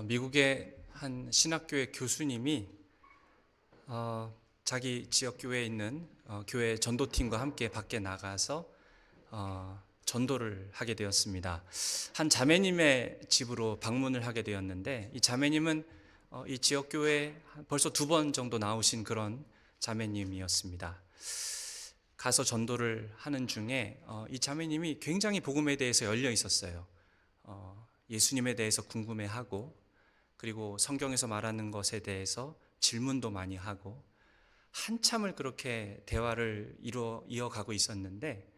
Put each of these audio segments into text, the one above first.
미국의 한 신학교의 교수님이 자기 지역 교회에 있는 교회 전도팀과 함께 밖에 나가서 전도를 하게 되었습니다. 한 자매님의 집으로 방문을 하게 되었는데, 이 자매님은 이 지역 교회에 벌써 2번 정도 나오신 그런 자매님이었습니다. 가서 전도를 하는 중에 이 자매님이 굉장히 복음에 대해서 열려 있었어요. 예수님에 대해서 궁금해하고, 그리고 성경에서 말하는 것에 대해서 질문도 많이 하고, 한참을 그렇게 대화를 이어가고 있었는데,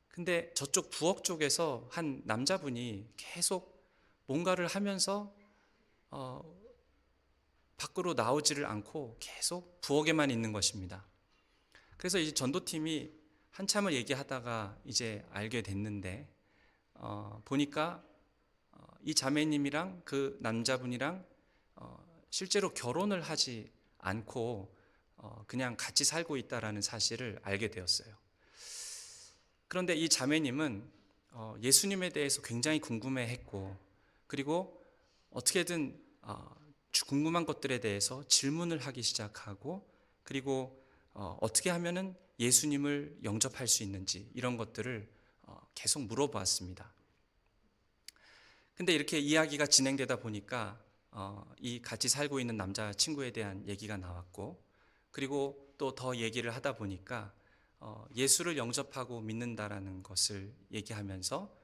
근데 저쪽 부엌 쪽에서 한 남자분이 계속 뭔가를 하면서 밖으로 나오지를 않고 계속 부엌에만 있는 것입니다. 그래서 이제 전도팀이 한참을 얘기하다가 이제 알게 됐는데, 보니까 이 자매님이랑 그 남자분이랑 실제로 결혼을 하지 않고 그냥 같이 살고 있다라는 사실을 알게 되었어요. 그런데 이 자매님은 예수님에 대해서 굉장히 궁금해했고, 그리고 어떻게든 궁금한 것들에 대해서 질문을 하기 시작하고, 그리고 어떻게 하면은 예수님을 영접할 수 있는지 이런 것들을 계속 물어보았습니다. 근데 이렇게 이야기가 진행되다 보니까 이 같이 살고 있는 남자친구에 대한 얘기가 나왔고, 그리고 또 더 얘기를 하다 보니까 예수를 영접하고 믿는다라는 것을 얘기하면서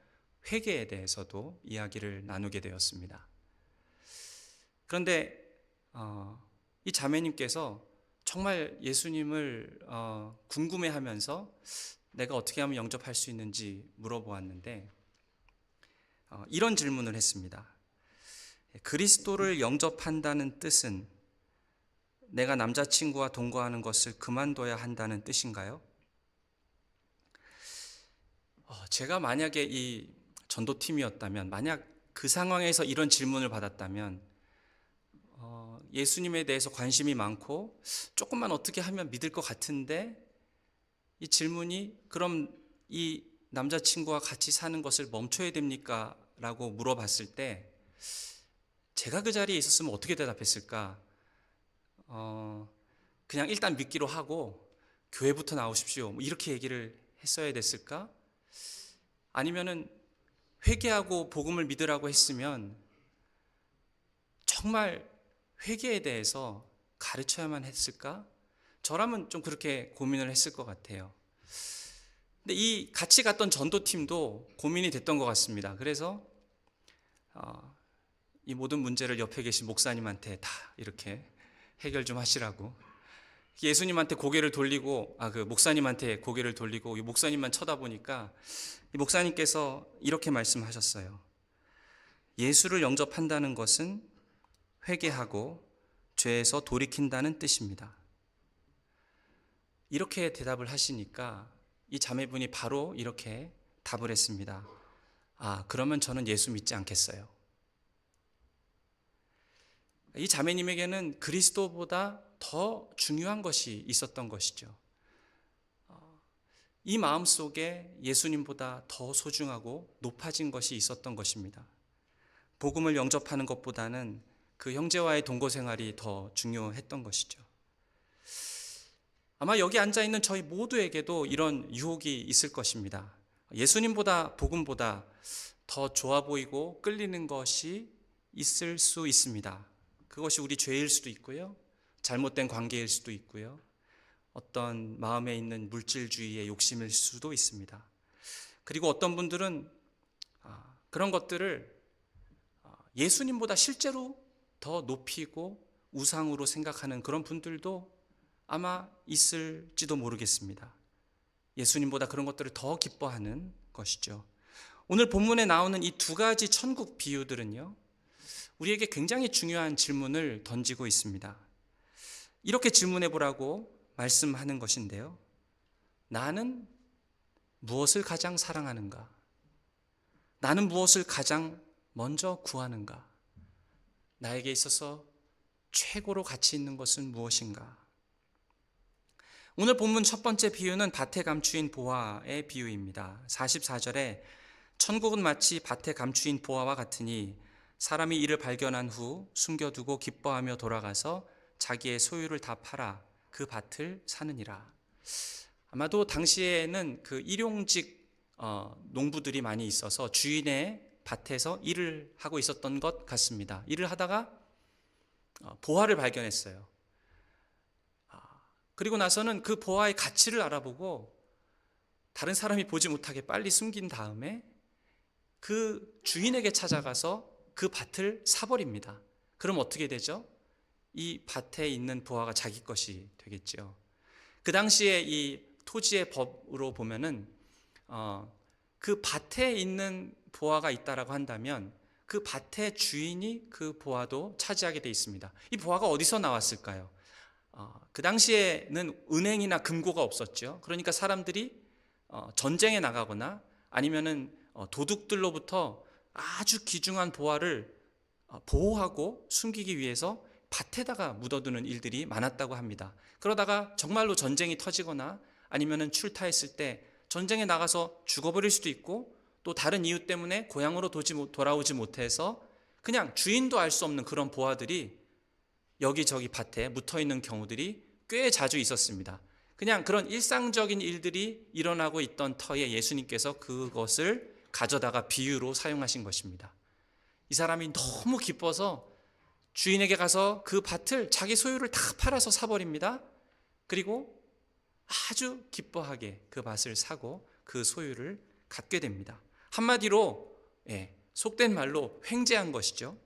회개에 대해서도 이야기를 나누게 되었습니다. 그런데 이 자매님께서 정말 예수님을 궁금해하면서 내가 어떻게 하면 영접할 수 있는지 물어보았는데, 이런 질문을 했습니다. 그리스도를 영접한다는 뜻은 내가 남자친구와 동거하는 것을 그만둬야 한다는 뜻인가요? 제가 만약에 이 전도팀이었다면, 만약 그 상황에서 이런 질문을 받았다면, 예수님에 대해서 관심이 많고 조금만 어떻게 하면 믿을 것 같은데, 이 질문이 그럼 이 남자친구와 같이 사는 것을 멈춰야 됩니까? 라고 물어봤을 때 제가 그 자리에 있었으면 어떻게 대답했을까? 그냥 일단 믿기로 하고 교회부터 나오십시오, 뭐 이렇게 얘기를 했어야 됐을까? 아니면은 회개하고 복음을 믿으라고 했으면 정말 회개에 대해서 가르쳐야만 했을까? 저라면 좀 그렇게 고민을 했을 것 같아요. 근데 이 같이 갔던 전도팀도 고민이 됐던 것 같습니다. 그래서 이 모든 문제를 옆에 계신 목사님한테 다 이렇게 해결 좀 하시라고 예수님한테 고개를 돌리고, 그 목사님한테 고개를 돌리고 이 목사님만 쳐다보니까 이 목사님께서 이렇게 말씀하셨어요. 예수를 영접한다는 것은 회개하고 죄에서 돌이킨다는 뜻입니다. 이렇게 대답을 하시니까 이 자매분이 바로 이렇게 답을 했습니다. 그러면 저는 예수 믿지 않겠어요. 이 자매님에게는 그리스도보다 더 중요한 것이 있었던 것이죠. 이 마음속에 예수님보다 더 소중하고 높아진 것이 있었던 것입니다. 복음을 영접하는 것보다는 그 형제와의 동거 생활이 더 중요했던 것이죠. 아마 여기 앉아있는 저희 모두에게도 이런 유혹이 있을 것입니다. 예수님보다 복음보다 더 좋아 보이고 끌리는 것이 있을 수 있습니다. 그것이 우리 죄일 수도 있고요, 잘못된 관계일 수도 있고요, 어떤 마음에 있는 물질주의의 욕심일 수도 있습니다. 그리고 어떤 분들은 그런 것들을 예수님보다 실제로 더 높이고 우상으로 생각하는 그런 분들도 아마 있을지도 모르겠습니다. 예수님보다 그런 것들을 더 기뻐하는 것이죠. 오늘 본문에 나오는 이 2가지 천국 비유들은요, 우리에게 굉장히 중요한 질문을 던지고 있습니다. 이렇게 질문해 보라고 말씀하는 것인데요. 나는 무엇을 가장 사랑하는가? 나는 무엇을 가장 먼저 구하는가? 나에게 있어서 최고로 가치 있는 것은 무엇인가? 오늘 본문 첫 번째 비유는 밭에 감추인 보화의 비유입니다. 44절에 천국은 마치 밭에 감추인 보화와 같으니 사람이 이를 발견한 후 숨겨두고 기뻐하며 돌아가서 자기의 소유를 다 팔아 그 밭을 사느니라. 아마도 당시에는 그 일용직 농부들이 많이 있어서 주인의 밭에서 일을 하고 있었던 것 같습니다. 일을 하다가 보화를 발견했어요. 그리고 나서는 그 보화의 가치를 알아보고 다른 사람이 보지 못하게 빨리 숨긴 다음에 그 주인에게 찾아가서 그 밭을 사버립니다. 그럼 어떻게 되죠? 이 밭에 있는 보화가 자기 것이 되겠죠. 그 당시에 이 토지의 법으로 보면은 그 밭에 있는 보화가 있다라고 한다면 그 밭의 주인이 그 보화도 차지하게 돼 있습니다. 이 보화가 어디서 나왔을까요? 그 당시에는 은행이나 금고가 없었죠. 그러니까 사람들이 전쟁에 나가거나 아니면은 도둑들로부터 아주 귀중한 보화를 보호하고 숨기기 위해서 밭에다가 묻어두는 일들이 많았다고 합니다. 그러다가 정말로 전쟁이 터지거나 아니면은 출타했을 때 전쟁에 나가서 죽어버릴 수도 있고 또 다른 이유 때문에 고향으로 돌아오지 못해서 그냥 주인도 알 수 없는 그런 보화들이 여기저기 밭에 묻어있는 경우들이 꽤 자주 있었습니다. 그냥 그런 일상적인 일들이 일어나고 있던 터에 예수님께서 그것을 가져다가 비유로 사용하신 것입니다. 이 사람이 너무 기뻐서 주인에게 가서 그 밭을 자기 소유를 다 팔아서 사버립니다. 그리고 아주 기뻐하게 그 밭을 사고 그 소유를 갖게 됩니다. 한마디로 속된 말로 횡재한 것이죠.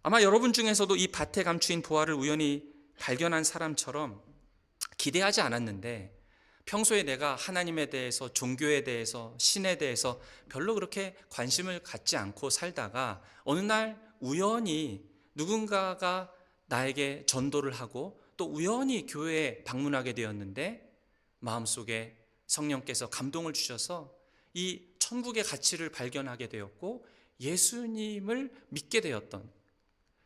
아마 여러분 중에서도 이 밭에 감추인 보화를 우연히 발견한 사람처럼 기대하지 않았는데 평소에 내가 하나님에 대해서, 종교에 대해서, 신에 대해서 별로 그렇게 관심을 갖지 않고 살다가 어느 날 우연히 누군가가 나에게 전도를 하고 또 우연히 교회에 방문하게 되었는데 마음속에 성령께서 감동을 주셔서 이 천국의 가치를 발견하게 되었고 예수님을 믿게 되었던,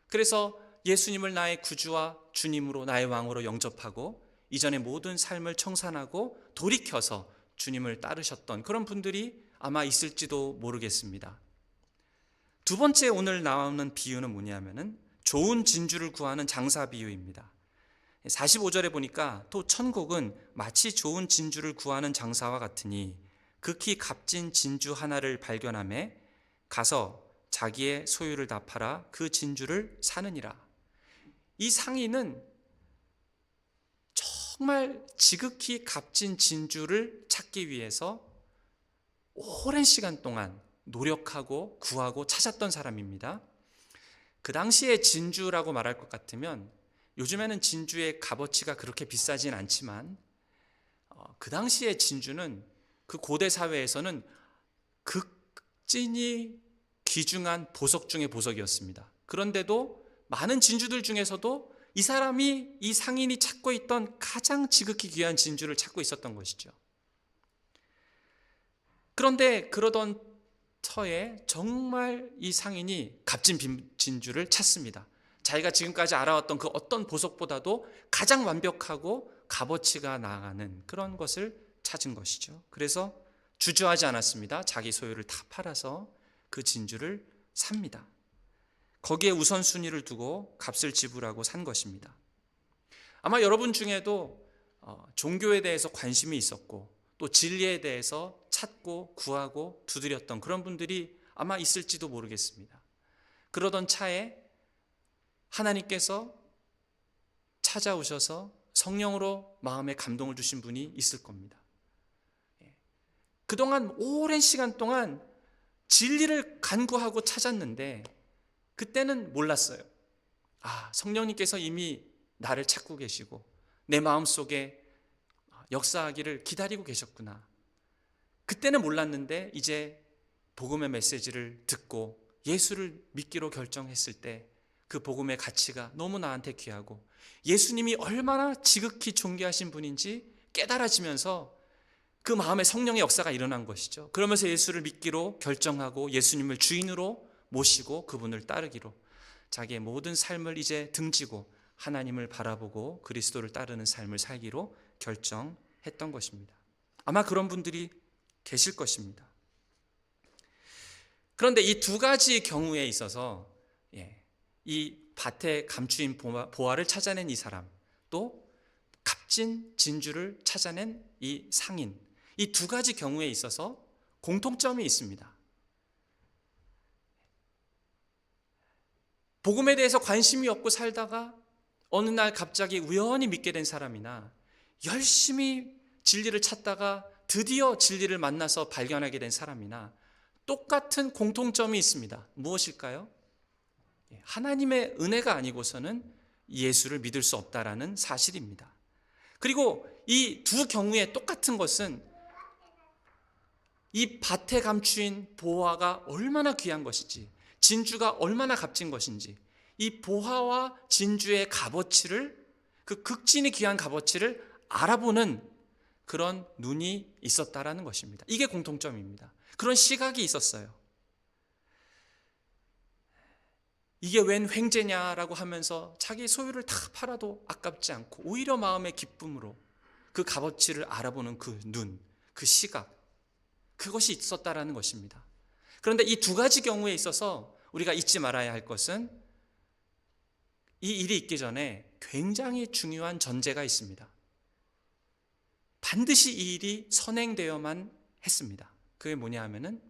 그래서 예수님을 나의 구주와 주님으로, 나의 왕으로 영접하고 이전의 모든 삶을 청산하고 돌이켜서 주님을 따르셨던 그런 분들이 아마 있을지도 모르겠습니다. 두 번째 오늘 나오는 비유는 뭐냐면은 좋은 진주를 구하는 장사 비유입니다. 45절에 보니까 또 천국은 마치 좋은 진주를 구하는 장사와 같으니 극히 값진 진주 하나를 발견하매 가서 자기의 소유를 다 팔아 그 진주를 사느니라. 이 상인은 정말 지극히 값진 진주를 찾기 위해서 오랜 시간 동안 노력하고 구하고 찾았던 사람입니다. 그 당시에 진주라고 말할 것 같으면 요즘에는 진주의 값어치가 그렇게 비싸진 않지만 그 당시의 진주는 그 고대 사회에서는 극진히 귀중한 보석 중의 보석이었습니다. 그런데도 많은 진주들 중에서도 이 사람이, 이 상인이 찾고 있던 가장 지극히 귀한 진주를 찾고 있었던 것이죠. 그런데 그러던 터에 정말 이 상인이 값진 진주를 찾습니다. 자기가 지금까지 알아왔던 그 어떤 보석보다도 가장 완벽하고 값어치가 나가는 그런 것을 찾은 것이죠. 그래서 주저하지 않았습니다. 자기 소유를 다 팔아서 그 진주를 삽니다. 거기에 우선순위를 두고 값을 지불하고 산 것입니다. 아마 여러분 중에도 종교에 대해서 관심이 있었고 또 진리에 대해서 찾고 구하고 두드렸던 그런 분들이 아마 있을지도 모르겠습니다. 그러던 차에 하나님께서 찾아오셔서 성령으로 마음에 감동을 주신 분이 있을 겁니다. 그동안 오랜 시간 동안 진리를 간구하고 찾았는데 그때는 몰랐어요. 성령님께서 이미 나를 찾고 계시고 내 마음속에 역사하기를 기다리고 계셨구나. 그때는 몰랐는데 이제 복음의 메시지를 듣고 예수를 믿기로 결정했을 때 그 복음의 가치가 너무 나한테 귀하고 예수님이 얼마나 지극히 존귀하신 분인지 깨달아지면서 그 마음에 성령의 역사가 일어난 것이죠. 그러면서 예수를 믿기로 결정하고 예수님을 주인으로 모시고 그분을 따르기로 자기의 모든 삶을 이제 등지고 하나님을 바라보고 그리스도를 따르는 삶을 살기로 결정했던 것입니다. 아마 그런 분들이 계실 것입니다. 그런데 이 두 가지 경우에 있어서 이 밭에 감추인 보화를 찾아낸 이 사람, 또 값진 진주를 찾아낸 이 상인, 이 두 가지 경우에 있어서 공통점이 있습니다. 복음에 대해서 관심이 없고 살다가 어느 날 갑자기 우연히 믿게 된 사람이나 열심히 진리를 찾다가 드디어 진리를 만나서 발견하게 된 사람이나 똑같은 공통점이 있습니다. 무엇일까요? 하나님의 은혜가 아니고서는 예수를 믿을 수 없다라는 사실입니다. 그리고 이 두 경우에 똑같은 것은 이 밭에 감추인 보화가 얼마나 귀한 것인지, 진주가 얼마나 값진 것인지, 이 보화와 진주의 값어치를, 그 극진히 귀한 값어치를 알아보는 그런 눈이 있었다라는 것입니다. 이게 공통점입니다. 그런 시각이 있었어요. 이게 웬 횡재냐라고 하면서 자기 소유를 다 팔아도 아깝지 않고 오히려 마음의 기쁨으로 그 값어치를 알아보는 그 눈, 그 시각, 그것이 있었다라는 것입니다. 그런데 이 두 가지 경우에 있어서 우리가 잊지 말아야 할 것은 이 일이 있기 전에 굉장히 중요한 전제가 있습니다. 반드시 이 일이 선행되어야만 했습니다. 그게 뭐냐 하면은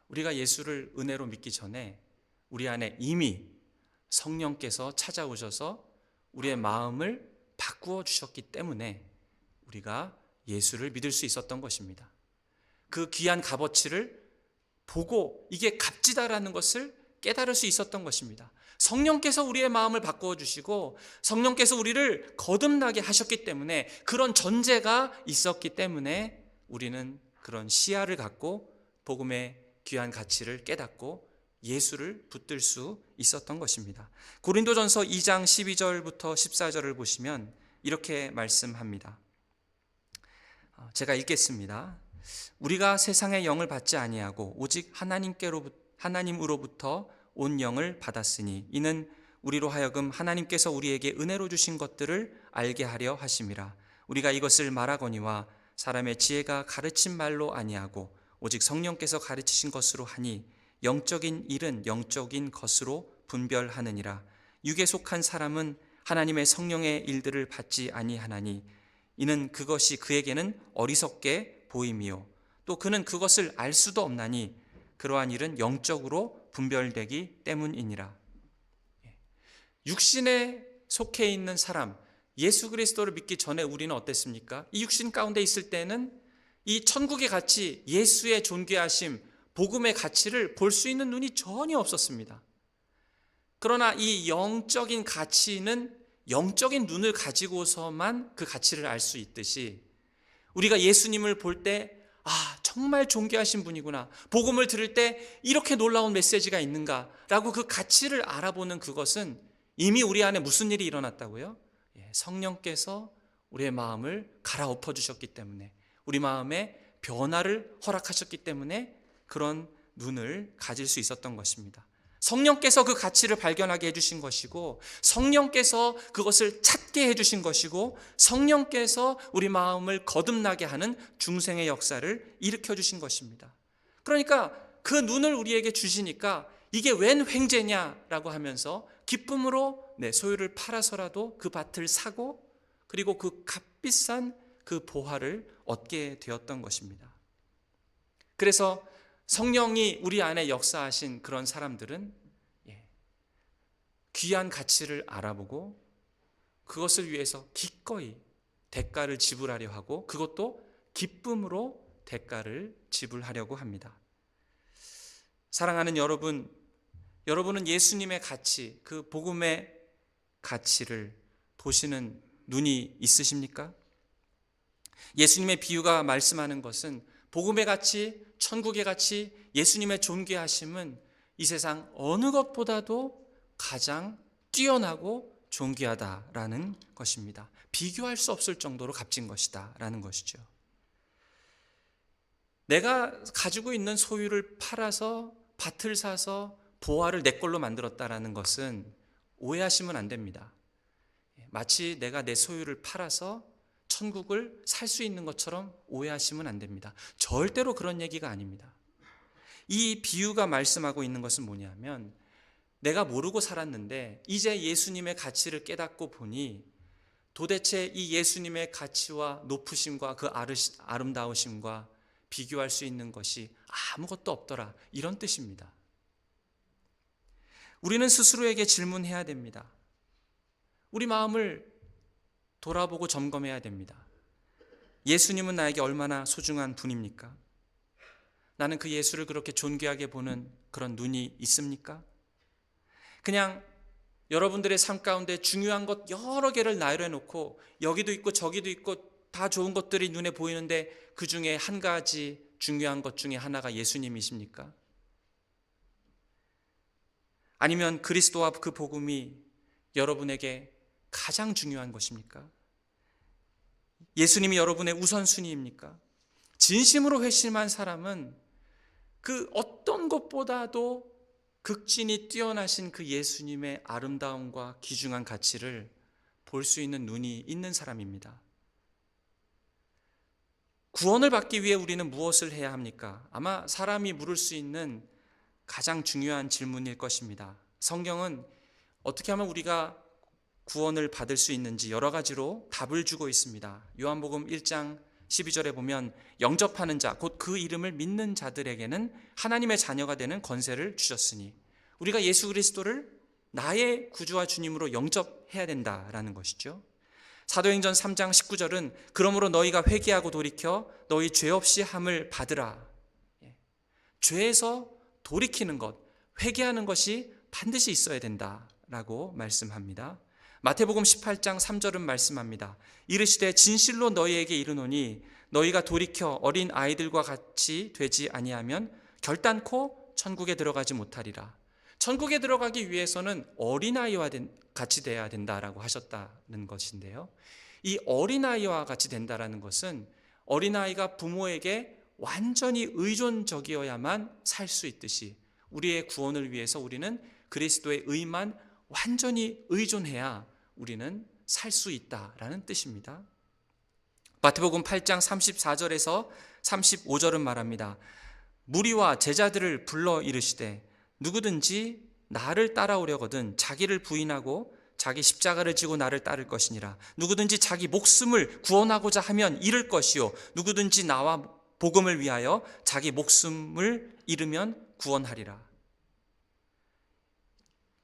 우리가 예수를 은혜로 믿기 전에 우리 안에 이미 성령께서 찾아오셔서 우리의 마음을 바꾸어 주셨기 때문에 우리가 예수를 믿을 수 있었던 것입니다. 그 귀한 값어치를 보고 이게 값지다라는 것을 깨달을 수 있었던 것입니다. 성령께서 우리의 마음을 바꾸어 주시고 성령께서 우리를 거듭나게 하셨기 때문에, 그런 전제가 있었기 때문에 우리는 그런 시야를 갖고 복음의 귀한 가치를 깨닫고 예수를 붙들 수 있었던 것입니다. 고린도전서 2장 12절부터 14절을 보시면 이렇게 말씀합니다. 제가 읽겠습니다. 우리가 세상의 영을 받지 아니하고 오직 하나님으로부터 온 영을 받았으니 이는 우리로 하여금 하나님께서 우리에게 은혜로 주신 것들을 알게 하려 하심이라. 우리가 이것을 말하거니와 사람의 지혜가 가르친 말로 아니하고 오직 성령께서 가르치신 것으로 하니 영적인 일은 영적인 것으로 분별하느니라. 육에 속한 사람은 하나님의 성령의 일들을 받지 아니하나니 이는 그것이 그에게는 어리석게 보임이요 또 그는 그것을 알 수도 없나니 그러한 일은 영적으로 분별되기 때문이니라. 육신에 속해 있는 사람, 예수 그리스도를 믿기 전에 우리는 어땠습니까? 이 육신 가운데 있을 때는 이 천국의 가치, 예수의 존귀하심, 복음의 가치를 볼 수 있는 눈이 전혀 없었습니다. 그러나 이 영적인 가치는 영적인 눈을 가지고서만 그 가치를 알 수 있듯이 우리가 예수님을 볼 때 정말 존귀하신 분이구나, 복음을 들을 때 이렇게 놀라운 메시지가 있는가라고 그 가치를 알아보는 그것은 이미 우리 안에 무슨 일이 일어났다고요? 성령께서 우리의 마음을 갈아엎어 주셨기 때문에, 우리 마음에 변화를 허락하셨기 때문에 그런 눈을 가질 수 있었던 것입니다. 성령께서 그 가치를 발견하게 해주신 것이고, 성령께서 그것을 찾게 해주신 것이고, 성령께서 우리 마음을 거듭나게 하는 중생의 역사를 일으켜 주신 것입니다. 그러니까 그 눈을 우리에게 주시니까 이게 웬 횡재냐라고 하면서 기쁨으로 내 소유를 팔아서라도 그 밭을 사고 그리고 그 값비싼 그 보화를 얻게 되었던 것입니다. 그래서 성령이 우리 안에 역사하신 그런 사람들은 귀한 가치를 알아보고 그것을 위해서 기꺼이 대가를 지불하려 하고, 그것도 기쁨으로 대가를 지불하려고 합니다. 사랑하는 여러분, 여러분은 예수님의 가치, 그 복음의 가치를 보시는 눈이 있으십니까? 예수님의 비유가 말씀하는 것은 복음의 가치, 천국의 가치, 예수님의 존귀하심은 이 세상 어느 것보다도 가장 뛰어나고 존귀하다라는 것입니다. 비교할 수 없을 정도로 값진 것이다라는 것이죠. 내가 가지고 있는 소유를 팔아서 밭을 사서 보화를 내 걸로 만들었다라는 것은 오해하시면 안 됩니다. 마치 내가 내 소유를 팔아서 천국을 살 수 있는 것처럼 오해하시면 안 됩니다. 절대로 그런 얘기가 아닙니다. 이 비유가 말씀하고 있는 것은 뭐냐면, 내가 모르고 살았는데 이제 예수님의 가치를 깨닫고 보니 도대체 이 예수님의 가치와 높으심과 그 아름다우심과 비교할 수 있는 것이 아무것도 없더라, 이런 뜻입니다. 우리는 스스로에게 질문해야 됩니다. 우리 마음을 돌아보고 점검해야 됩니다. 예수님은 나에게 얼마나 소중한 분입니까? 나는 그 예수를 그렇게 존귀하게 보는 그런 눈이 있습니까? 그냥 여러분들의 삶 가운데 중요한 것 여러 개를 나열해 놓고 여기도 있고 저기도 있고 다 좋은 것들이 눈에 보이는데 그 중에 한 가지 중요한 것 중에 하나가 예수님이십니까? 아니면 그리스도와 그 복음이 여러분에게 가장 중요한 것입니까? 예수님이 여러분의 우선순위입니까? 진심으로 회심한 사람은 그 어떤 것보다도 극진히 뛰어나신 그 예수님의 아름다움과 귀중한 가치를 볼 수 있는 눈이 있는 사람입니다. 구원을 받기 위해 우리는 무엇을 해야 합니까? 아마 사람이 물을 수 있는 가장 중요한 질문일 것입니다. 성경은 어떻게 하면 우리가 구원을 받을 수 있는지 여러 가지로 답을 주고 있습니다. 요한복음 1장 12절에 보면 영접하는 자, 곧 그 이름을 믿는 자들에게는 하나님의 자녀가 되는 권세를 주셨으니, 우리가 예수 그리스도를 나의 구주와 주님으로 영접해야 된다라는 것이죠. 사도행전 3장 19절은 그러므로 너희가 회개하고 돌이켜 너희 죄 없이 함을 받으라. 죄에서 돌이키는 것, 회개하는 것이 반드시 있어야 된다라고 말씀합니다. 마태복음 18장 3절은 말씀합니다. 이르시되 진실로 너희에게 이르노니 너희가 돌이켜 어린 아이들과 같이 되지 아니하면 결단코 천국에 들어가지 못하리라. 천국에 들어가기 위해서는 어린아이와 같이 돼야 된다라고 하셨다는 것인데요. 이 어린아이와 같이 된다라는 것은 어린아이가 부모에게 완전히 의존적이어야만 살 수 있듯이 우리의 구원을 위해서 우리는 그리스도의 의만 완전히 의존해야 우리는 살 수 있다라는 뜻입니다. 마태복음 8장 34절에서 35절은 말합니다. 무리와 제자들을 불러 이르시되 누구든지 나를 따라오려거든 자기를 부인하고 자기 십자가를 지고 나를 따를 것이니라. 누구든지 자기 목숨을 구원하고자 하면 잃을 것이요 누구든지 나와 복음을 위하여 자기 목숨을 잃으면 구원하리라.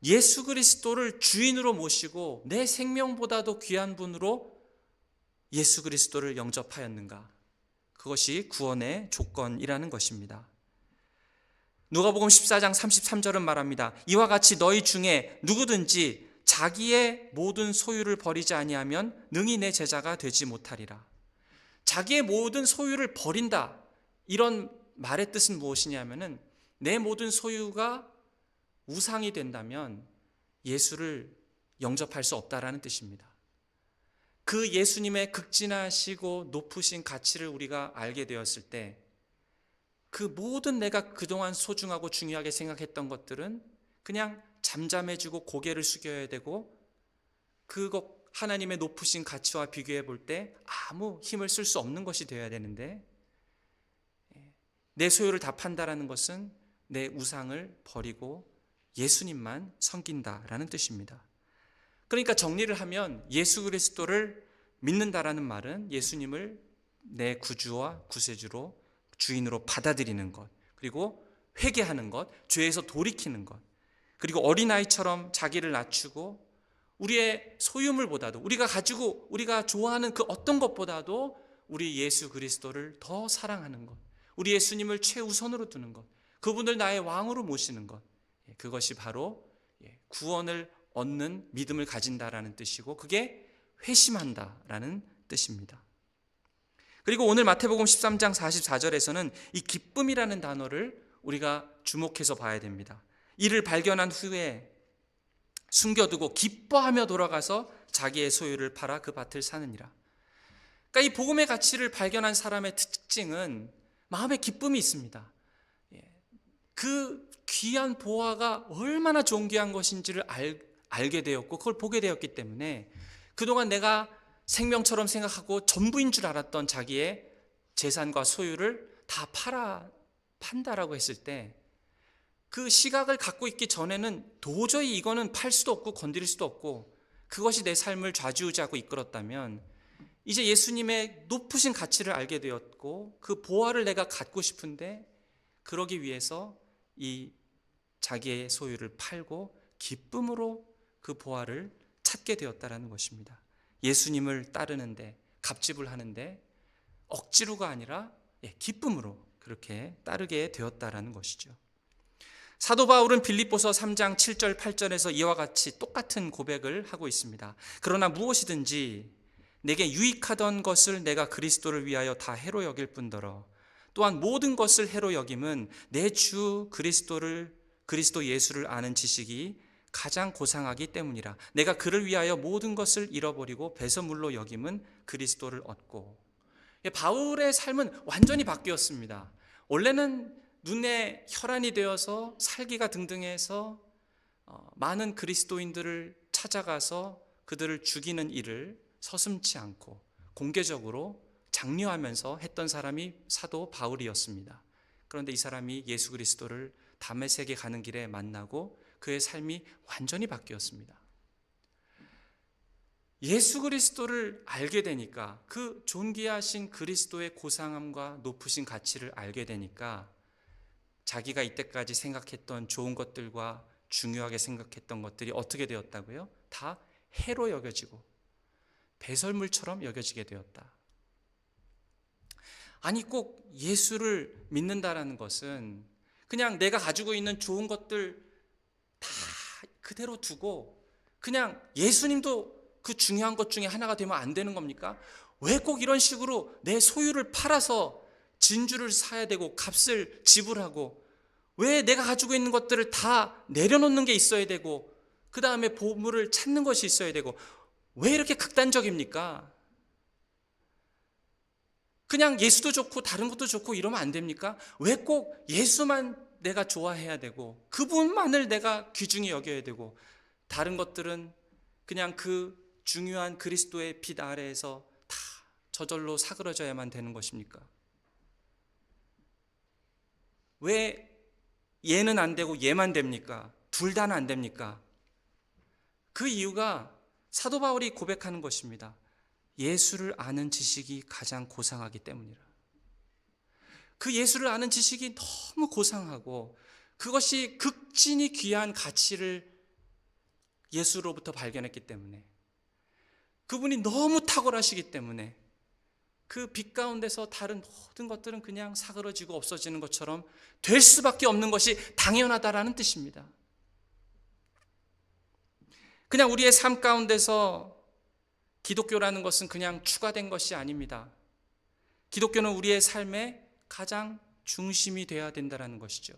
예수 그리스도를 주인으로 모시고 내 생명보다도 귀한 분으로 예수 그리스도를 영접하였는가? 그것이 구원의 조건이라는 것입니다. 누가복음 14장 33절은 말합니다. 이와 같이 너희 중에 누구든지 자기의 모든 소유를 버리지 아니하면 능히 내 제자가 되지 못하리라. 자기의 모든 소유를 버린다, 이런 말의 뜻은 무엇이냐면은 내 모든 소유가 우상이 된다면 예수를 영접할 수 없다라는 뜻입니다. 그 예수님의 극진하시고 높으신 가치를 우리가 알게 되었을 때 그 모든 내가 그동안 소중하고 중요하게 생각했던 것들은 그냥 잠잠해지고 고개를 숙여야 되고, 그것 하나님의 높으신 가치와 비교해 볼 때 아무 힘을 쓸 수 없는 것이 되어야 되는데, 내 소유를 다 판다라는 것은 내 우상을 버리고 예수님만 섬긴다라는 뜻입니다. 그러니까 정리를 하면 예수 그리스도를 믿는다라는 말은 예수님을 내 구주와 구세주로 주인으로 받아들이는 것, 그리고 회개하는 것, 죄에서 돌이키는 것, 그리고 어린아이처럼 자기를 낮추고 우리의 소유물보다도 우리가 좋아하는 그 어떤 것보다도 우리 예수 그리스도를 더 사랑하는 것, 우리 예수님을 최우선으로 두는 것, 그분을 나의 왕으로 모시는 것, 그것이 바로 구원을 얻는 믿음을 가진다라는 뜻이고, 그게 회심한다라는 뜻입니다. 그리고 오늘 마태복음 13장 44절에서는 이 기쁨이라는 단어를 우리가 주목해서 봐야 됩니다. 이를 발견한 후에 숨겨두고 기뻐하며 돌아가서 자기의 소유를 팔아 그 밭을 사느니라. 그러니까 이 복음의 가치를 발견한 사람의 특징은 마음에 기쁨이 있습니다. 그 귀한 보화가 얼마나 존귀한 것인지를 알게 되었고 그걸 보게 되었기 때문에 그동안 내가 생명처럼 생각하고 전부인 줄 알았던 자기의 재산과 소유를 다 판다라고 했을 때 그 시각을 갖고 있기 전에는 도저히 이거는 팔 수도 없고 건드릴 수도 없고 그것이 내 삶을 좌지우지하고 이끌었다면 이제 예수님의 높으신 가치를 알게 되었고 그 보화를 내가 갖고 싶은데 그러기 위해서 이 자기의 소유를 팔고 기쁨으로 그 보화를 찾게 되었다라는 것입니다. 예수님을 따르는데 갑집을 하는데 억지로가 아니라 기쁨으로 그렇게 따르게 되었다라는 것이죠. 사도 바울은 빌립보서 3장 7절 8절에서 이와 같이 똑같은 고백을 하고 있습니다. 그러나 무엇이든지 내게 유익하던 것을 내가 그리스도를 위하여 다 해로 여길 뿐더러 또한 모든 것을 해로 여김은 내 주 그리스도 예수를 아는 지식이 가장 고상하기 때문이라. 내가 그를 위하여 모든 것을 잃어버리고 배설물로 여김은 그리스도를 얻고. 바울의 삶은 완전히 바뀌었습니다. 원래는 눈에 혈안이 되어서 살기가 등등해서 많은 그리스도인들을 찾아가서 그들을 죽이는 일을 서슴지 않고 공개적으로 장려하면서 했던 사람이 사도 바울이었습니다. 그런데 이 사람이 예수 그리스도를 다메섹에 가는 길에 만나고 그의 삶이 완전히 바뀌었습니다. 예수 그리스도를 알게 되니까 그 존귀하신 그리스도의 고상함과 높으신 가치를 알게 되니까 자기가 이때까지 생각했던 좋은 것들과 중요하게 생각했던 것들이 어떻게 되었다고요? 다 해로 여겨지고 배설물처럼 여겨지게 되었다. 아니 꼭 예수를 믿는다라는 것은 그냥 내가 가지고 있는 좋은 것들 다 그대로 두고 그냥 예수님도 그 중요한 것 중에 하나가 되면 안 되는 겁니까? 왜 꼭 이런 식으로 내 소유를 팔아서 진주를 사야 되고 값을 지불하고 왜 내가 가지고 있는 것들을 다 내려놓는 게 있어야 되고 그 다음에 보물을 찾는 것이 있어야 되고 왜 이렇게 극단적입니까? 그냥 예수도 좋고 다른 것도 좋고 이러면 안 됩니까? 왜 꼭 예수만 내가 좋아해야 되고 그분만을 내가 귀중히 여겨야 되고 다른 것들은 그냥 그 중요한 그리스도의 빛 아래에서 다 저절로 사그러져야만 되는 것입니까? 왜 얘는 안 되고 얘만 됩니까? 둘 다는 안 됩니까? 그 이유가 사도 바울이 고백하는 것입니다. 예수를 아는 지식이 가장 고상하기 때문이라. 그 예수를 아는 지식이 너무 고상하고 그것이 극진히 귀한 가치를 예수로부터 발견했기 때문에 그분이 너무 탁월하시기 때문에 그 빛 가운데서 다른 모든 것들은 그냥 사그러지고 없어지는 것처럼 될 수밖에 없는 것이 당연하다라는 뜻입니다. 그냥 우리의 삶 가운데서 기독교라는 것은 그냥 추가된 것이 아닙니다. 기독교는 우리의 삶의 가장 중심이 되어야 된다는 것이죠.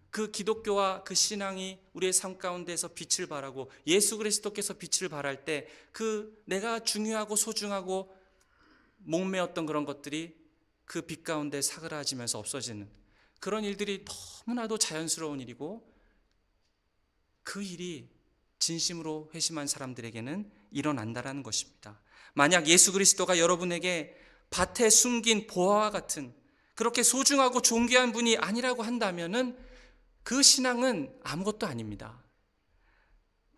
그 기독교와 그 신앙이 우리의 삶 가운데서 빛을 발하고 예수 그리스도께서 빛을 발할 때 그 내가 중요하고 소중하고 목매었던 그런 것들이 그 빛 가운데 사그라지면서 없어지는 그런 일들이 너무나도 자연스러운 일이고 그 일이 진심으로 회심한 사람들에게는 일어난다라는 것입니다. 만약 예수 그리스도가 여러분에게 밭에 숨긴 보화와 같은 그렇게 소중하고 존귀한 분이 아니라고 한다면은 그 신앙은 아무것도 아닙니다.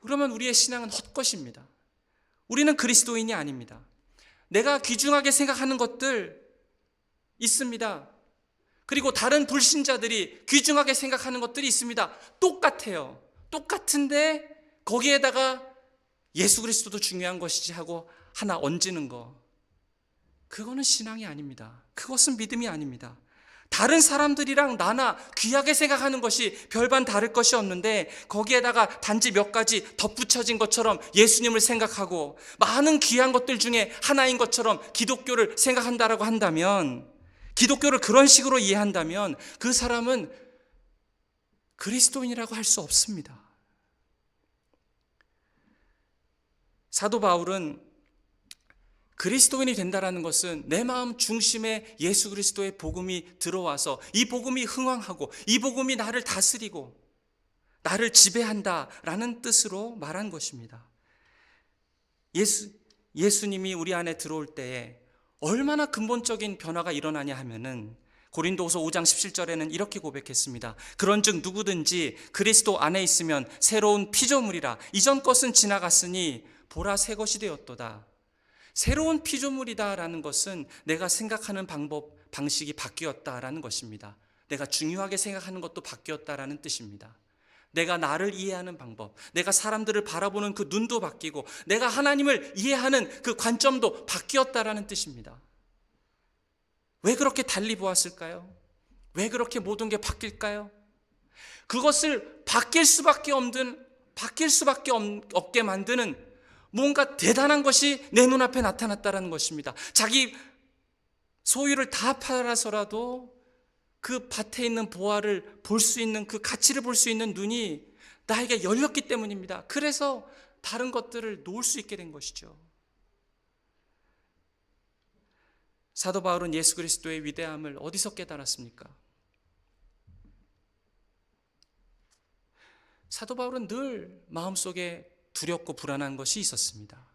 그러면 우리의 신앙은 헛것입니다. 우리는 그리스도인이 아닙니다. 내가 귀중하게 생각하는 것들 있습니다. 그리고 다른 불신자들이 귀중하게 생각하는 것들이 있습니다. 똑같아요. 똑같은데 거기에다가 예수 그리스도도 중요한 것이지 하고 하나 얹는 거, 그거는 신앙이 아닙니다. 그것은 믿음이 아닙니다. 다른 사람들이랑 나나 귀하게 생각하는 것이 별반 다를 것이 없는데 거기에다가 단지 몇 가지 덧붙여진 것처럼 예수님을 생각하고 많은 귀한 것들 중에 하나인 것처럼 기독교를 생각한다라고 한다면, 기독교를 그런 식으로 이해한다면 그 사람은 그리스도인이라고 할 수 없습니다. 사도 바울은 그리스도인이 된다라는 것은 내 마음 중심에 예수 그리스도의 복음이 들어와서 이 복음이 흥왕하고 이 복음이 나를 다스리고 나를 지배한다라는 뜻으로 말한 것입니다. 예수님이 우리 안에 들어올 때에 얼마나 근본적인 변화가 일어나냐 하면은 고린도후서 5장 17절에는 이렇게 고백했습니다. 그런즉 누구든지 그리스도 안에 있으면 새로운 피조물이라. 이전 것은 지나갔으니 보라 새 것이 되었도다. 새로운 피조물이다라는 것은 내가 생각하는 방식이 바뀌었다라는 것입니다. 내가 중요하게 생각하는 것도 바뀌었다라는 뜻입니다. 내가 나를 이해하는 방법, 내가 사람들을 바라보는 그 눈도 바뀌고 내가 하나님을 이해하는 그 관점도 바뀌었다라는 뜻입니다. 왜 그렇게 달리 보았을까요? 왜 그렇게 모든 게 바뀔까요? 그것을 바뀔 수밖에 없게 만드는 뭔가 대단한 것이 내 눈앞에 나타났다는 것입니다. 자기 소유를 다 팔아서라도 그 밭에 있는 보화를 볼 수 있는, 그 가치를 볼 수 있는 눈이 나에게 열렸기 때문입니다. 그래서 다른 것들을 놓을 수 있게 된 것이죠. 사도 바울은 예수 그리스도의 위대함을 어디서 깨달았습니까? 사도 바울은 늘 마음속에 두렵고 불안한 것이 있었습니다.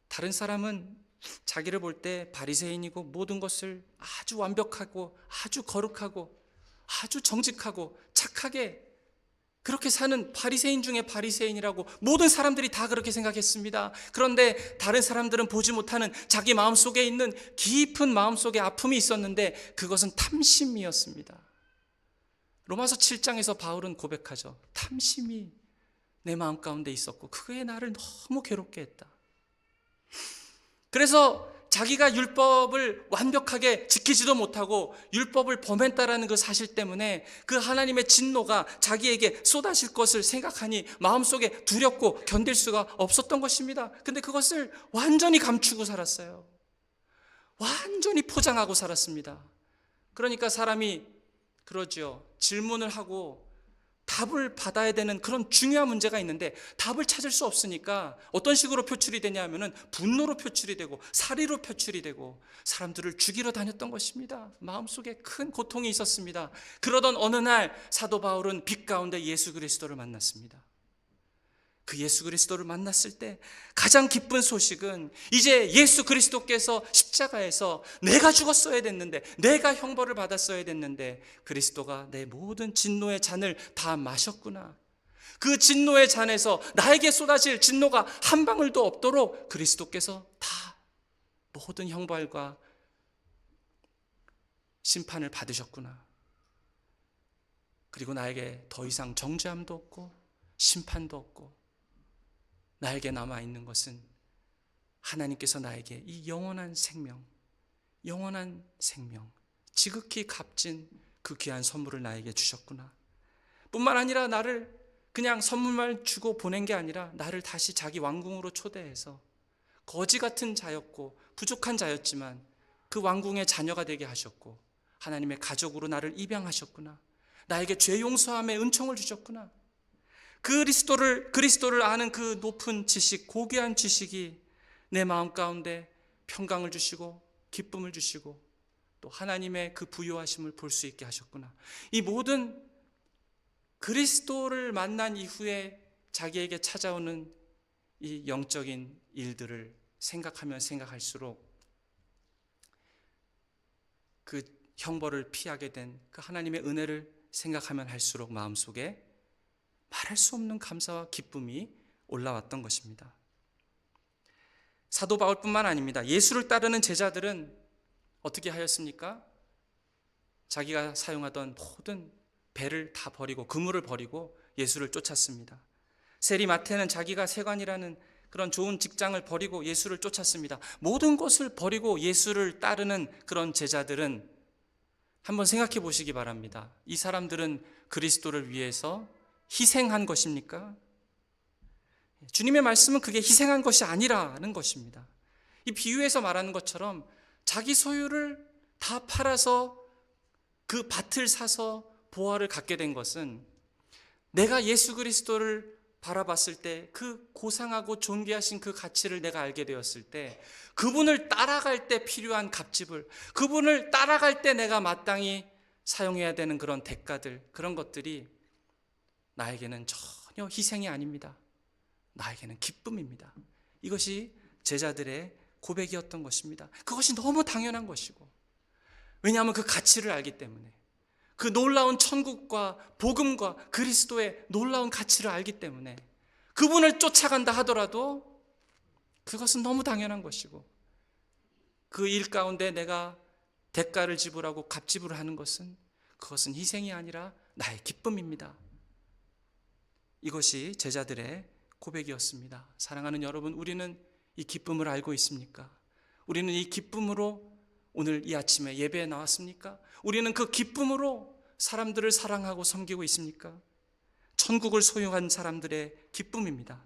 다른 사람은 자기를 볼 때 바리새인이고 모든 것을 아주 완벽하고 아주 거룩하고 아주 정직하고 착하게 그렇게 사는 바리새인 중에 바리새인이라고 모든 사람들이 다 그렇게 생각했습니다. 그런데 다른 사람들은 보지 못하는 자기 마음속에 있는 깊은 마음속에 아픔이 있었는데 그것은 탐심이었습니다. 로마서 7장에서 바울은 고백하죠. 탐심이 내 마음 가운데 있었고 그게 나를 너무 괴롭게 했다. 그래서 자기가 율법을 완벽하게 지키지도 못하고 율법을 범했다라는 그 사실 때문에 그 하나님의 진노가 자기에게 쏟아질 것을 생각하니 마음속에 두렵고 견딜 수가 없었던 것입니다. 근데 그것을 완전히 감추고 살았어요. 완전히 포장하고 살았습니다. 그러니까 사람이 그러죠. 질문을 하고 답을 받아야 되는 그런 중요한 문제가 있는데 답을 찾을 수 없으니까 어떤 식으로 표출이 되냐 하면은 분노로 표출이 되고 살이로 표출이 되고 사람들을 죽이러 다녔던 것입니다. 마음속에 큰 고통이 있었습니다. 그러던 어느 날 사도 바울은 빛 가운데 예수 그리스도를 만났습니다. 그 예수 그리스도를 만났을 때 가장 기쁜 소식은 이제 예수 그리스도께서 십자가에서 내가 죽었어야 됐는데 내가 형벌을 받았어야 됐는데 그리스도가 내 모든 진노의 잔을 다 마셨구나. 그 진노의 잔에서 나에게 쏟아질 진노가 한 방울도 없도록 그리스도께서 다 모든 형벌과 심판을 받으셨구나. 그리고 나에게 더 이상 정죄함도 없고 심판도 없고 나에게 남아있는 것은 하나님께서 나에게 이 영원한 생명, 지극히 값진 그 귀한 선물을 나에게 주셨구나. 뿐만 아니라 나를 그냥 선물만 주고 보낸 게 아니라 나를 다시 자기 왕궁으로 초대해서 거지 같은 자였고 부족한 자였지만 그 왕궁의 자녀가 되게 하셨고 하나님의 가족으로 나를 입양하셨구나. 나에게 죄 용서함의 은총을 주셨구나. 그리스도를 아는 그 높은 지식, 고귀한 지식이 내 마음 가운데 평강을 주시고 기쁨을 주시고 또 하나님의 그 부요하심을 볼 수 있게 하셨구나. 이 모든 그리스도를 만난 이후에 자기에게 찾아오는 이 영적인 일들을 생각하면 생각할수록 그 형벌을 피하게 된 그 하나님의 은혜를 생각하면 할수록 마음속에 말할 수 없는 감사와 기쁨이 올라왔던 것입니다. 사도 바울뿐만 아닙니다. 예수를 따르는 제자들은 어떻게 하였습니까? 자기가 사용하던 모든 배를 다 버리고 그물을 버리고 예수를 쫓았습니다. 세리마태는 자기가 세관이라는 그런 좋은 직장을 버리고 예수를 쫓았습니다. 모든 것을 버리고 예수를 따르는 그런 제자들은 한번 생각해 보시기 바랍니다. 이 사람들은 그리스도를 위해서 희생한 것입니까? 주님의 말씀은 그게 희생한 것이 아니라는 것입니다. 이 비유에서 말하는 것처럼 자기 소유를 다 팔아서 그 밭을 사서 보화를 갖게 된 것은 내가 예수 그리스도를 바라봤을 때 그 고상하고 존귀하신 그 가치를 내가 알게 되었을 때 그분을 따라갈 때 필요한 값집을, 그분을 따라갈 때 내가 마땅히 사용해야 되는 그런 대가들, 그런 것들이 나에게는 전혀 희생이 아닙니다. 나에게는 기쁨입니다. 이것이 제자들의 고백이었던 것입니다. 그것이 너무 당연한 것이고 왜냐하면 그 가치를 알기 때문에, 그 놀라운 천국과 복음과 그리스도의 놀라운 가치를 알기 때문에 그분을 쫓아간다 하더라도 그것은 너무 당연한 것이고, 그 일 가운데 내가 대가를 지불하고 값지불을 하는 것은, 그것은 희생이 아니라 나의 기쁨입니다. 이것이 제자들의 고백이었습니다. 사랑하는 여러분, 우리는 이 기쁨을 알고 있습니까? 우리는 이 기쁨으로 오늘 이 아침에 예배에 나왔습니까? 우리는 그 기쁨으로 사람들을 사랑하고 섬기고 있습니까? 천국을 소유한 사람들의 기쁨입니다.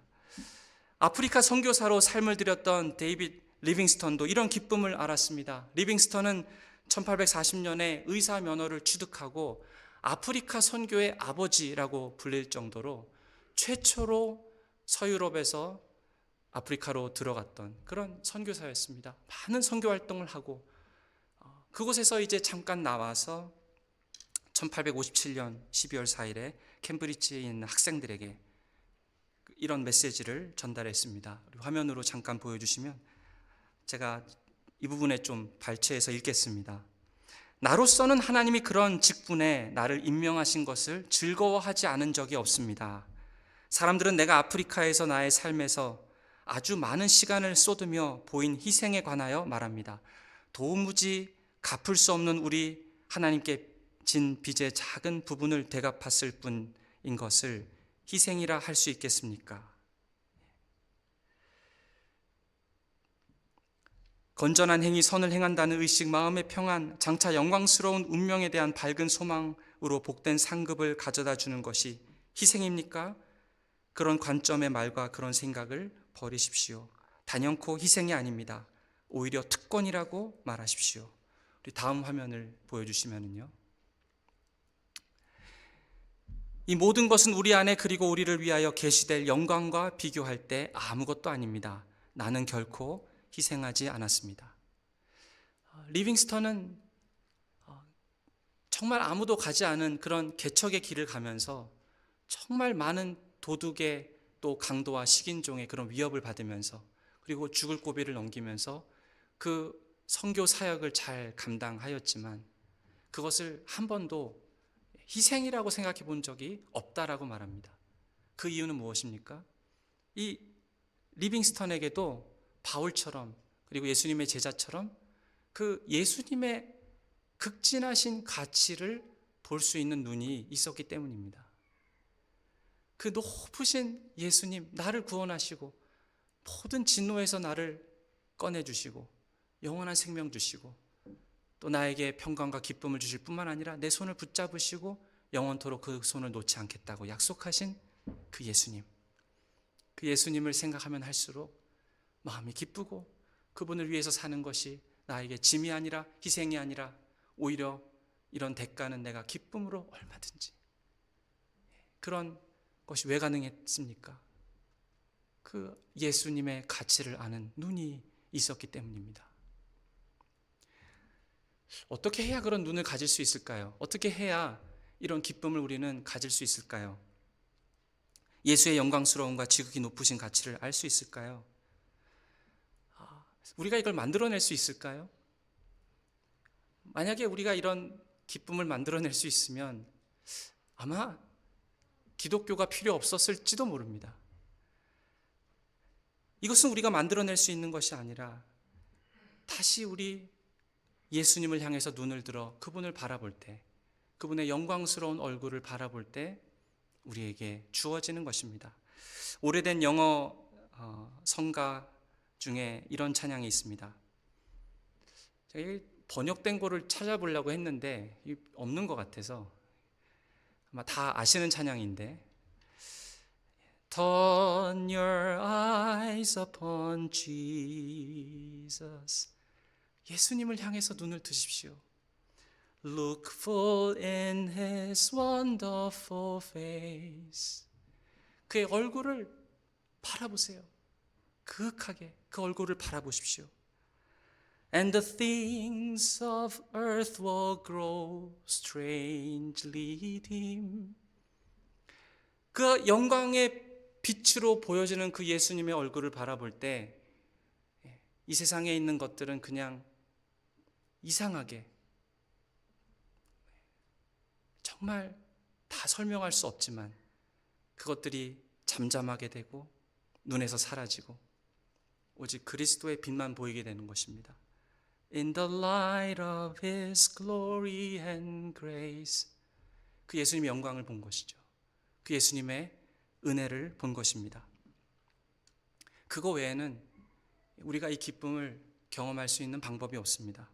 아프리카 선교사로 삶을 들였던 데이빗 리빙스턴도 이런 기쁨을 알았습니다. 리빙스턴은 1840년에 의사 면허를 취득하고 아프리카 선교의 아버지라고 불릴 정도로 최초로 서유럽에서 아프리카로 들어갔던 그런 선교사였습니다. 많은 선교 활동을 하고, 그곳에서 이제 잠깐 나와서 1857년 12월 4일에 캠브리지에 있는 학생들에게 이런 메시지를 전달했습니다. 화면으로 잠깐 보여주시면 제가 이 부분에 좀 발췌해서 읽겠습니다. 나로서는 하나님이 그런 직분에 나를 임명하신 것을 즐거워하지 않은 적이 없습니다. 사람들은 내가 아프리카에서 나의 삶에서 아주 많은 시간을 쏟으며 보인 희생에 관하여 말합니다. 도무지 갚을 수 없는 우리 하나님께 진 빚의 작은 부분을 대갚았을 뿐인 것을 희생이라 할 수 있겠습니까? 건전한 행위, 선을 행한다는 의식, 마음의 평안, 장차 영광스러운 운명에 대한 밝은 소망으로 복된 상급을 가져다 주는 것이 희생입니까? 그런 관점의 말과 그런 생각을 버리십시오. 단연코 희생이 아닙니다. 오히려 특권이라고 말하십시오. 우리 다음 화면을 보여주시면요. 이 모든 것은 우리 안에 그리고 우리를 위하여 계시될 영광과 비교할 때 아무것도 아닙니다. 나는 결코 희생하지 않았습니다. 리빙스턴은 정말 아무도 가지 않은 그런 개척의 길을 가면서 정말 많은 도둑의 또 강도와 식인종의 그런 위협을 받으면서, 그리고 죽을 고비를 넘기면서 그 선교 사역을 잘 감당하였지만 그것을 한 번도 희생이라고 생각해 본 적이 없다라고 말합니다. 그 이유는 무엇입니까? 이 리빙스턴에게도 바울처럼, 그리고 예수님의 제자처럼 그 예수님의 극진하신 가치를 볼 수 있는 눈이 있었기 때문입니다. 그 높으신 예수님, 나를 구원하시고 모든 진노에서 나를 꺼내주시고 영원한 생명 주시고 또 나에게 평강과 기쁨을 주실 뿐만 아니라 내 손을 붙잡으시고 영원토록 그 손을 놓지 않겠다고 약속하신 그 예수님, 그 예수님을 생각하면 할수록 마음이 기쁘고, 그분을 위해서 사는 것이 나에게 짐이 아니라, 희생이 아니라 오히려 이런 대가는 내가 기쁨으로 얼마든지, 그런 것이 왜 가능했습니까? 그 예수님의 가치를 아는 눈이 있었기 때문입니다. 어떻게 해야 그런 눈을 가질 수 있을까요? 어떻게 해야 이런 기쁨을 우리는 가질 수 있을까요? 예수의 영광스러움과 지극히 높으신 가치를 알 수 있을까요? 우리가 이걸 만들어낼 수 있을까요? 만약에 우리가 이런 기쁨을 만들어낼 수 있으면 아마 기독교가 필요 없었을지도 모릅니다. 이것은 우리가 만들어낼 수 있는 것이 아니라 다시 우리 예수님을 향해서 눈을 들어 그분을 바라볼 때, 그분의 영광스러운 얼굴을 바라볼 때 우리에게 주어지는 것입니다. 오래된 영어 성가 중에 이런 찬양이 있습니다. 제가 번역된 거를 찾아보려고 했는데 없는 것 같아서 아마 다 아시는 찬양인데, Turn your eyes upon Jesus. 예수님을 향해서 눈을 드십시오. Look full in His wonderful face. 그의 얼굴을 바라보세요. 그윽하게 그 얼굴을 바라보십시오. And the things of earth will grow strangely dim. 그 영광의 빛으로 보여지는 그 예수님의 얼굴을 바라볼 때 이 세상에 있는 것들은 그냥 이상하게, 정말 다 설명할 수 없지만 그것들이 잠잠하게 되고 눈에서 사라지고 오직 그리스도의 빛만 보이게 되는 것입니다. In the light of His glory and grace. 그 예수님의 영광을 본 것이죠. 그 예수님의 은혜를 본 것입니다. 그거 외에는 우리가 이 기쁨을 경험할 수 있는 방법이 없습니다.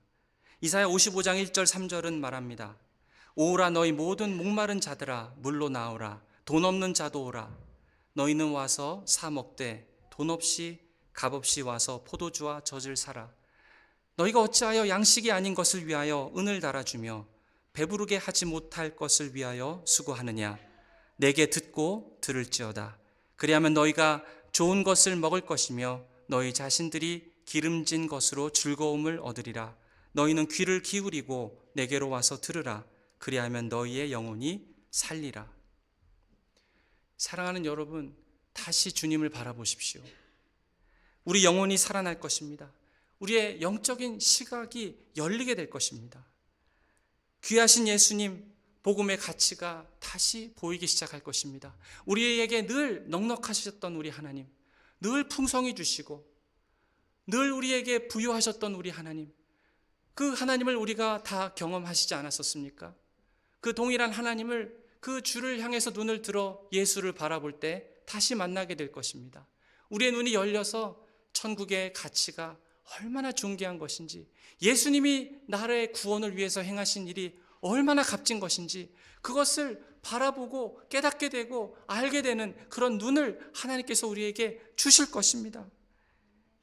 이사야 55장 1절 3절은 말합니다. 오라 너희 모든 목마른 자들아 물로 나오라 돈 없는 자도 오라 너희는 와서 사 먹되 돈 없이 값없이 와서 포도주와 젖을 사라 너희가 어찌하여 양식이 아닌 것을 위하여 은을 달아주며 배부르게 하지 못할 것을 위하여 수고하느냐 내게 듣고 들을지어다 그리하면 너희가 좋은 것을 먹을 것이며 너희 자신들이 기름진 것으로 즐거움을 얻으리라 너희는 귀를 기울이고 내게로 와서 들으라 그리하면 너희의 영혼이 살리라. 사랑하는 여러분, 다시 주님을 바라보십시오. 우리 영혼이 살아날 것입니다. 우리의 영적인 시각이 열리게 될 것입니다. 귀하신 예수님, 복음의 가치가 다시 보이기 시작할 것입니다. 우리에게 늘 넉넉하셨던 우리 하나님, 늘 풍성히 주시고 늘 우리에게 부유하셨던 우리 하나님, 그 하나님을 우리가 다 경험하시지 않았었습니까? 그 동일한 하나님을 그 주를 향해서 눈을 들어 예수를 바라볼 때 다시 만나게 될 것입니다. 우리의 눈이 열려서 천국의 가치가 얼마나 존귀한 것인지, 예수님이 나라의 구원을 위해서 행하신 일이 얼마나 값진 것인지 그것을 바라보고 깨닫게 되고 알게 되는 그런 눈을 하나님께서 우리에게 주실 것입니다.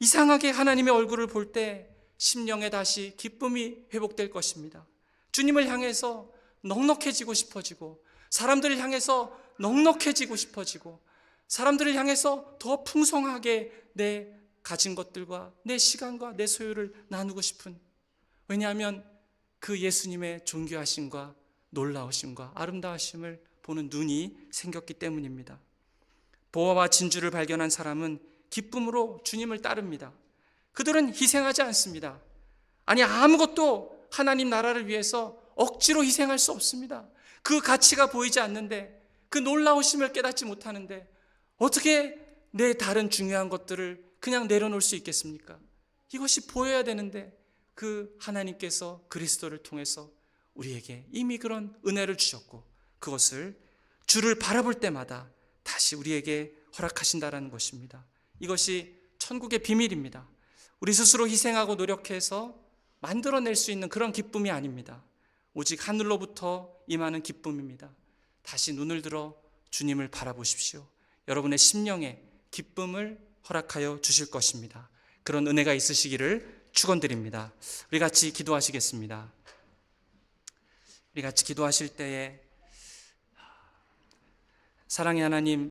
이상하게 하나님의 얼굴을 볼 때 심령에 다시 기쁨이 회복될 것입니다. 주님을 향해서 넉넉해지고 싶어지고, 사람들을 향해서 넉넉해지고 싶어지고, 사람들을 향해서 더 풍성하게 내 가진 것들과 내 시간과 내 소유를 나누고 싶은, 왜냐하면 그 예수님의 존귀하심과 놀라우심과 아름다우심을 보는 눈이 생겼기 때문입니다. 보화와 진주를 발견한 사람은 기쁨으로 주님을 따릅니다. 그들은 희생하지 않습니다. 아니, 아무것도 하나님 나라를 위해서 억지로 희생할 수 없습니다. 그 가치가 보이지 않는데, 그 놀라우심을 깨닫지 못하는데 어떻게 내 다른 중요한 것들을 그냥 내려놓을 수 있겠습니까? 이것이 보여야 되는데 그 하나님께서 그리스도를 통해서 우리에게 이미 그런 은혜를 주셨고, 그것을 주를 바라볼 때마다 다시 우리에게 허락하신다라는 것입니다. 이것이 천국의 비밀입니다. 우리 스스로 희생하고 노력해서 만들어낼 수 있는 그런 기쁨이 아닙니다. 오직 하늘로부터 임하는 기쁨입니다. 다시 눈을 들어 주님을 바라보십시오. 여러분의 심령에 기쁨을 허락하여 주실 것입니다. 그런 은혜가 있으시기를 축원드립니다. 우리 같이 기도하시겠습니다. 우리 같이 기도하실 때에 사랑의 하나님,